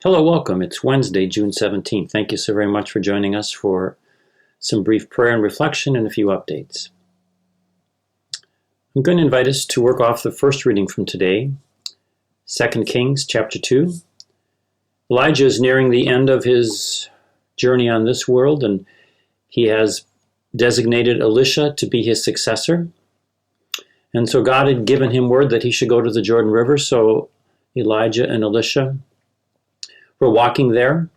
Hello, welcome. It's Wednesday, June 17th. Thank you so very much for joining us for some brief prayer and reflection and a few updates. I'm going to invite us to work off the first reading from today, 2 Kings chapter 2. Elijah is nearing the end of his journey on this world, and he has designated Elisha to be his successor. And so God had given him word that he should go to the Jordan River, so Elijah and Elisha were walking there.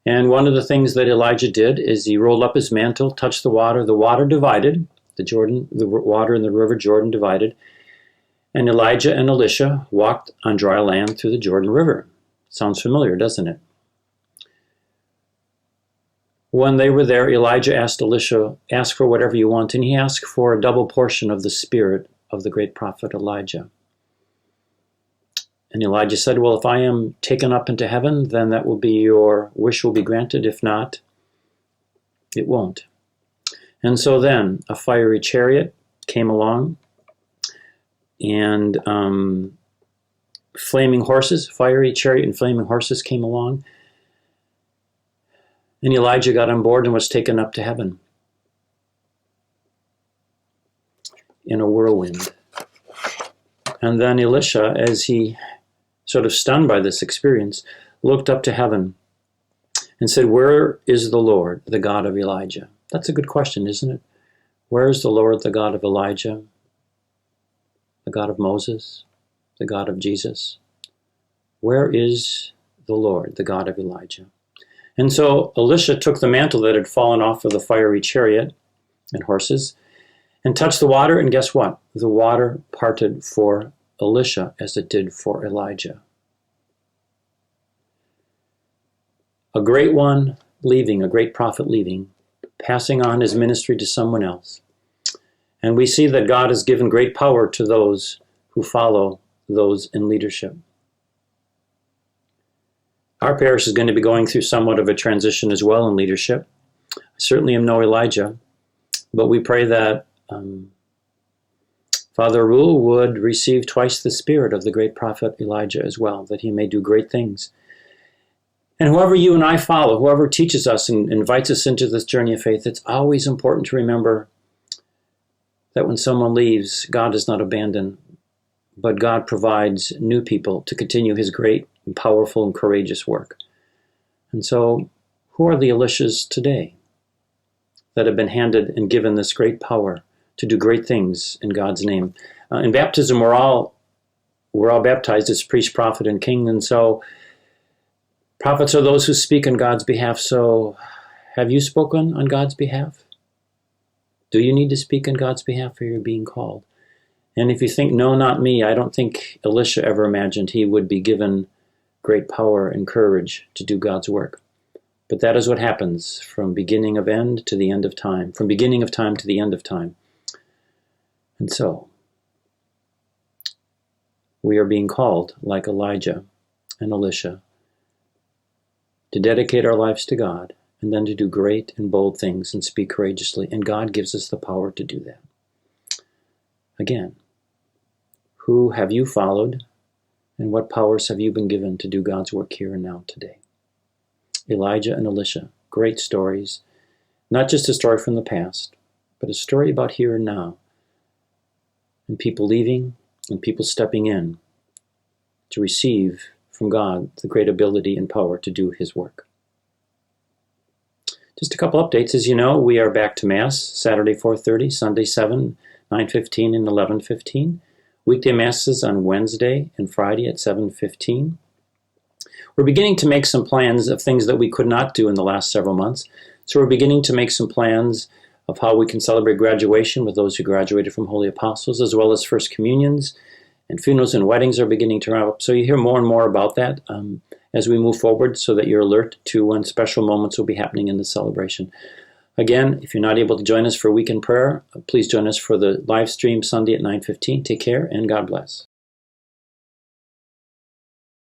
And one of the things that Elijah did is he rolled up his mantle, touched the water divided, the water in the river Jordan divided, and Elijah and Elisha walked on dry land through the Jordan River. Sounds familiar, doesn't it? When they were there, Elijah asked Elisha, "Ask for whatever you want," and he asked for a double portion of the spirit of the great prophet Elijah. And Elijah said, "Well, if I am taken up into heaven, then that will be your wish will be granted. If not, it won't." And so then a fiery chariot came along, and fiery chariot and flaming horses came along. And Elijah got on board and was taken up to heaven in a whirlwind. And then Elisha, as he sort of stunned by this experience, looked up to heaven and said, "Where is the Lord, the God of Elijah?" That's a good question, isn't it? Where is the Lord, the God of Elijah, the God of Moses, the God of Jesus? Where is the Lord, the God of Elijah? And so Elisha took the mantle that had fallen off of the fiery chariot and horses and touched the water, and guess what? The water parted for Elisha as it did for Elijah. A great one leaving, a great prophet leaving, passing on his ministry to someone else. And we see that God has given great power to those who follow those in leadership. Our parish is going to be going through somewhat of a transition as well in leadership. I certainly am no Elijah, but we pray that Father Rule would receive twice the spirit of the great prophet Elijah as well, that he may do great things. And whoever you and I follow, whoever teaches us and invites us into this journey of faith, it's always important to remember that when someone leaves, God does not abandon, but God provides new people to continue his great and powerful and courageous work. And so, who are the Elishas today that have been handed and given this great power to do great things in God's name? In baptism, we're all baptized as priest, prophet, and king, and so prophets are those who speak on God's behalf. So, have you spoken on God's behalf? Do you need to speak on God's behalf, or you're being called? And if you think, no, not me, I don't think Elisha ever imagined he would be given great power and courage to do God's work. But that is what happens from beginning of end to the end of time, from beginning of time to the end of time. And so, we are being called, like Elijah and Elisha, to dedicate our lives to God, and then to do great and bold things and speak courageously. And God gives us the power to do that. Again, who have you followed, and what powers have you been given to do God's work here and now today? Elijah and Elisha, great stories, not just a story from the past, but a story about here and now, and people leaving and people stepping in to receive from God the great ability and power to do his work. Just a couple updates. As you know, we are back to Mass, Saturday 4:30, Sunday 7, 9:15, and 11:15. Weekday Masses on Wednesday and Friday at 7:15. We're beginning to make some plans of things that we could not do in the last several months. So we're beginning to make some plans of how we can celebrate graduation with those who graduated from Holy Apostles, as well as First Communions, and funerals and weddings are beginning to wrap up. So you hear more and more about that as we move forward, so that you're alert to when special moments will be happening in the celebration. Again, if you're not able to join us for weekend prayer, please join us for the live stream Sunday at 9:15. Take care and God bless.